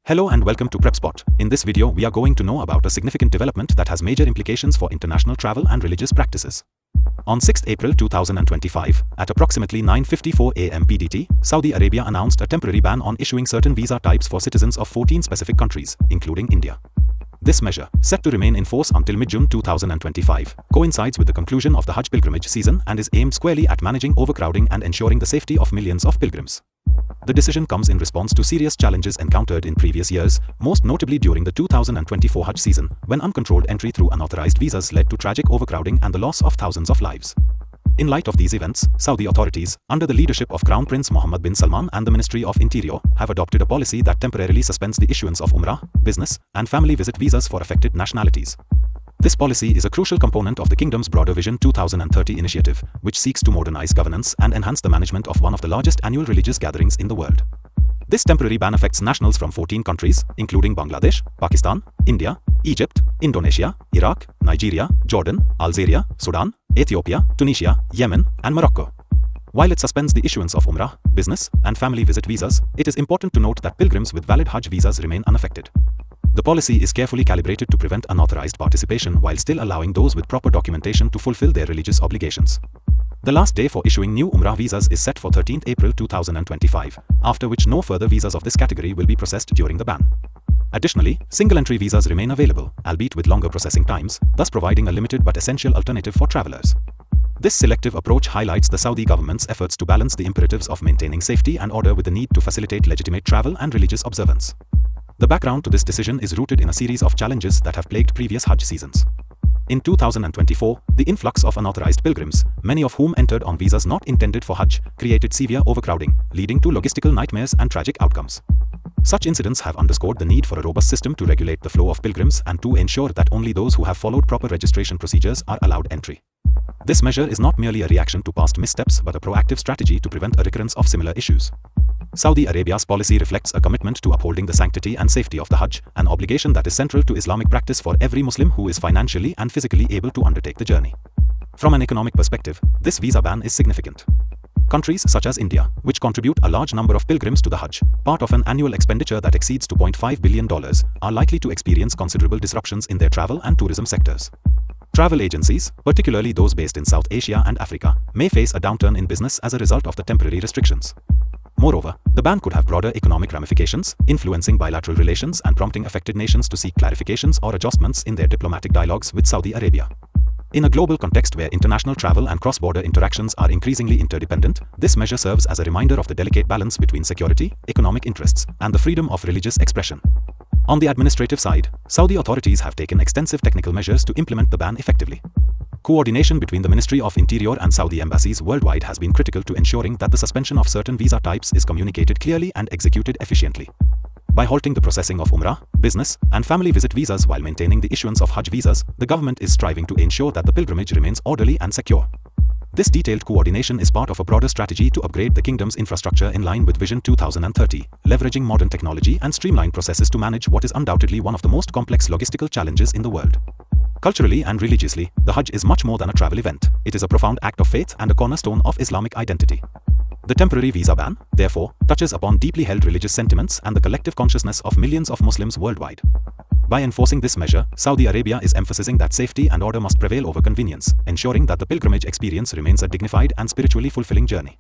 Hello and welcome to Prepspot. In this video, we are going to know about a significant development that has major implications for international travel and religious practices. On 6 April 2025, at approximately 9:54 a.m. PDT, Saudi Arabia announced a temporary ban on issuing certain visa types for citizens of 14 specific countries, including India. This measure, set to remain in force until mid-June 2025, coincides with the conclusion of the Hajj pilgrimage season and is aimed squarely at managing overcrowding and ensuring the safety of millions of pilgrims. The decision comes in response to serious challenges encountered in previous years, most notably during the 2024 Hajj season, when uncontrolled entry through unauthorized visas led to tragic overcrowding and the loss of thousands of lives. In light of these events, Saudi authorities, under the leadership of Crown Prince Mohammed bin Salman and the Ministry of Interior, have adopted a policy that temporarily suspends the issuance of Umrah, business, and family visit visas for affected nationalities. This policy is a crucial component of the Kingdom's broader Vision 2030 initiative, which seeks to modernize governance and enhance the management of one of the largest annual religious gatherings in the world. This temporary ban affects nationals from 14 countries, including Bangladesh, Pakistan, India, Egypt, Indonesia, Iraq, Nigeria, Jordan, Algeria, Sudan, Ethiopia, Tunisia, Yemen, and Morocco. While it suspends the issuance of Umrah, business, and family visit visas, it is important to note that pilgrims with valid Hajj visas remain unaffected. The policy is carefully calibrated to prevent unauthorized participation while still allowing those with proper documentation to fulfill their religious obligations. The last day for issuing new Umrah visas is set for 13 April 2025, after which no further visas of this category will be processed during the ban. Additionally, single-entry visas remain available, albeit with longer processing times, thus providing a limited but essential alternative for travelers. This selective approach highlights the Saudi government's efforts to balance the imperatives of maintaining safety and order with the need to facilitate legitimate travel and religious observance. The background to this decision is rooted in a series of challenges that have plagued previous Hajj seasons. In 2024, the influx of unauthorized pilgrims, many of whom entered on visas not intended for Hajj, created severe overcrowding, leading to logistical nightmares and tragic outcomes. Such incidents have underscored the need for a robust system to regulate the flow of pilgrims and to ensure that only those who have followed proper registration procedures are allowed entry. This measure is not merely a reaction to past missteps but a proactive strategy to prevent a recurrence of similar issues. Saudi Arabia's policy reflects a commitment to upholding the sanctity and safety of the Hajj, an obligation that is central to Islamic practice for every Muslim who is financially and physically able to undertake the journey. From an economic perspective, this visa ban is significant. Countries such as India, which contribute a large number of pilgrims to the Hajj, part of an annual expenditure that exceeds $2.5 billion, are likely to experience considerable disruptions in their travel and tourism sectors. Travel agencies, particularly those based in South Asia and Africa, may face a downturn in business as a result of the temporary restrictions. Moreover, the ban could have broader economic ramifications, influencing bilateral relations and prompting affected nations to seek clarifications or adjustments in their diplomatic dialogues with Saudi Arabia. In a global context where international travel and cross-border interactions are increasingly interdependent, this measure serves as a reminder of the delicate balance between security, economic interests, and the freedom of religious expression. On the administrative side, Saudi authorities have taken extensive technical measures to implement the ban effectively. Coordination between the Ministry of Interior and Saudi embassies worldwide has been critical to ensuring that the suspension of certain visa types is communicated clearly and executed efficiently. By halting the processing of Umrah, business, and family visit visas while maintaining the issuance of Hajj visas, the government is striving to ensure that the pilgrimage remains orderly and secure. This detailed coordination is part of a broader strategy to upgrade the Kingdom's infrastructure in line with Vision 2030, leveraging modern technology and streamlined processes to manage what is undoubtedly one of the most complex logistical challenges in the world. Culturally and religiously, the Hajj is much more than a travel event. It is a profound act of faith and a cornerstone of Islamic identity. The temporary visa ban, therefore, touches upon deeply held religious sentiments and the collective consciousness of millions of Muslims worldwide. By enforcing this measure, Saudi Arabia is emphasizing that safety and order must prevail over convenience, ensuring that the pilgrimage experience remains a dignified and spiritually fulfilling journey.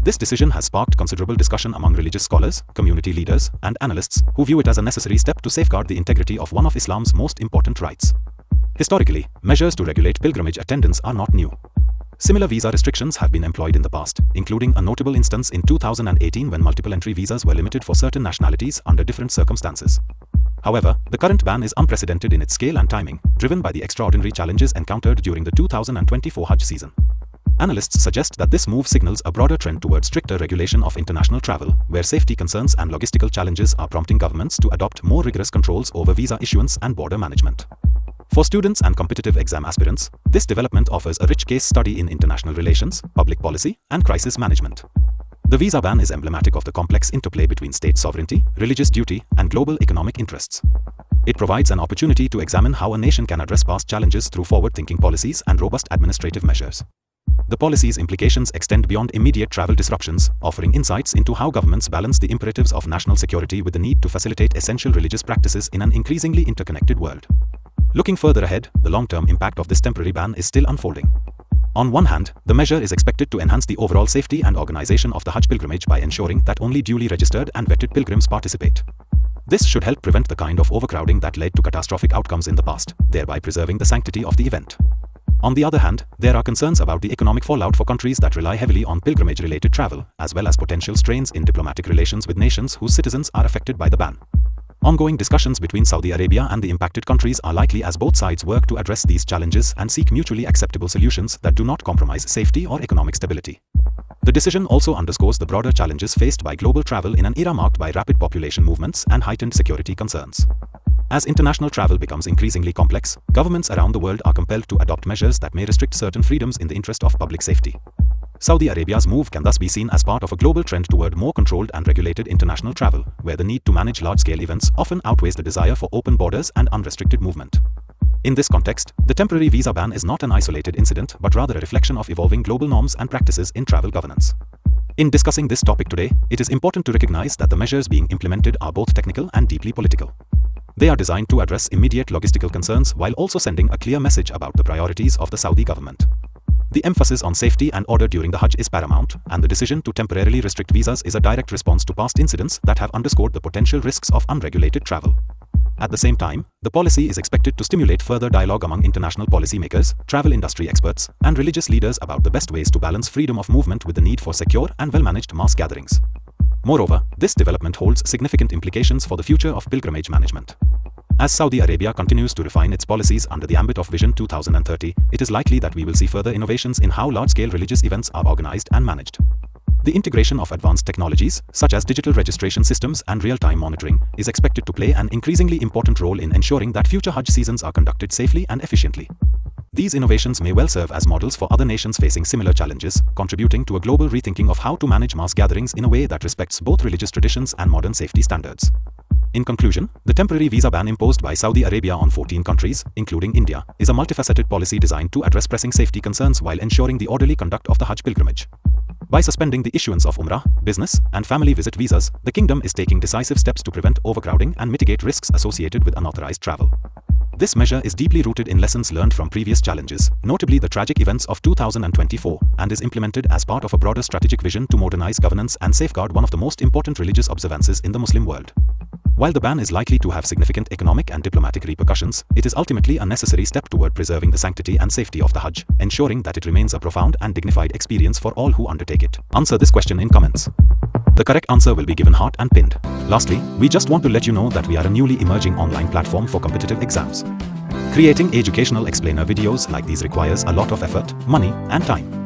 This decision has sparked considerable discussion among religious scholars, community leaders, and analysts who view it as a necessary step to safeguard the integrity of one of Islam's most important rights. Historically, measures to regulate pilgrimage attendance are not new. Similar visa restrictions have been employed in the past, including a notable instance in 2018 when multiple entry visas were limited for certain nationalities under different circumstances. However, the current ban is unprecedented in its scale and timing, driven by the extraordinary challenges encountered during the 2024 Hajj season. Analysts suggest that this move signals a broader trend towards stricter regulation of international travel, where safety concerns and logistical challenges are prompting governments to adopt more rigorous controls over visa issuance and border management. For students and competitive exam aspirants, this development offers a rich case study in international relations, public policy, and crisis management. The visa ban is emblematic of the complex interplay between state sovereignty, religious duty, and global economic interests. It provides an opportunity to examine how a nation can address past challenges through forward-thinking policies and robust administrative measures. the policy's implications extend beyond immediate travel disruptions, offering insights into how governments balance the imperatives of national security with the need to facilitate essential religious practices in an increasingly interconnected world. Looking further ahead, the long-term impact of this temporary ban is still unfolding. On one hand, the measure is expected to enhance the overall safety and organization of the Hajj pilgrimage by ensuring that only duly registered and vetted pilgrims participate. This should help prevent the kind of overcrowding that led to catastrophic outcomes in the past, thereby preserving the sanctity of the event. On the other hand, there are concerns about the economic fallout for countries that rely heavily on pilgrimage-related travel, as well as potential strains in diplomatic relations with nations whose citizens are affected by the ban. Ongoing discussions between Saudi Arabia and the impacted countries are likely as both sides work to address these challenges and seek mutually acceptable solutions that do not compromise safety or economic stability. The decision also underscores the broader challenges faced by global travel in an era marked by rapid population movements and heightened security concerns. As international travel becomes increasingly complex, governments around the world are compelled to adopt measures that may restrict certain freedoms in the interest of public safety. Saudi Arabia's move can thus be seen as part of a global trend toward more controlled and regulated international travel, where the need to manage large-scale events often outweighs the desire for open borders and unrestricted movement. In this context, the temporary visa ban is not an isolated incident but rather a reflection of evolving global norms and practices in travel governance. In discussing this topic today, it is important to recognize that the measures being implemented are both technical and deeply political. They are designed to address immediate logistical concerns while also sending a clear message about the priorities of the Saudi government. The emphasis on safety and order during the Hajj is paramount, and the decision to temporarily restrict visas is a direct response to past incidents that have underscored the potential risks of unregulated travel. At the same time, the policy is expected to stimulate further dialogue among international policymakers, travel industry experts, and religious leaders about the best ways to balance freedom of movement with the need for secure and well-managed mass gatherings. Moreover, this development holds significant implications for the future of pilgrimage management. As Saudi Arabia continues to refine its policies under the ambit of Vision 2030, it is likely that we will see further innovations in how large-scale religious events are organized and managed. The integration of advanced technologies, such as digital registration systems and real-time monitoring, is expected to play an increasingly important role in ensuring that future Hajj seasons are conducted safely and efficiently. These innovations may well serve as models for other nations facing similar challenges, contributing to a global rethinking of how to manage mass gatherings in a way that respects both religious traditions and modern safety standards. In conclusion, the temporary visa ban imposed by Saudi Arabia on 14 countries, including India, is a multifaceted policy designed to address pressing safety concerns while ensuring the orderly conduct of the Hajj pilgrimage. By suspending the issuance of Umrah, business, and family visit visas, the kingdom is taking decisive steps to prevent overcrowding and mitigate risks associated with unauthorized travel. This measure is deeply rooted in lessons learned from previous challenges, notably the tragic events of 2024, and is implemented as part of a broader strategic vision to modernize governance and safeguard one of the most important religious observances in the Muslim world. While the ban is likely to have significant economic and diplomatic repercussions, it is ultimately a necessary step toward preserving the sanctity and safety of the Hajj, ensuring that it remains a profound and dignified experience for all who undertake it. Answer this question in comments. The correct answer will be given heart and pinned. Lastly, we just want to let you know that we are a newly emerging online platform for competitive exams. Creating educational explainer videos like these requires a lot of effort, money, and time.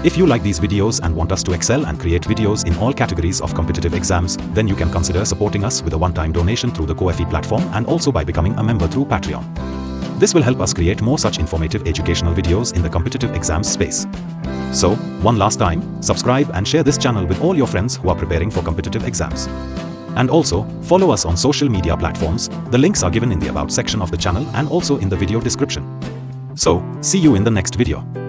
If you like these videos and want us to excel and create videos in all categories of competitive exams, then you can consider supporting us with a one-time donation through the Ko-fi platform and also by becoming a member through Patreon. This will help us create more such informative educational videos in the competitive exams space. So, one last time, subscribe and share this channel with all your friends who are preparing for competitive exams. And also, follow us on social media platforms. The links are given in the About section of the channel and also in the video description. So, see you in the next video.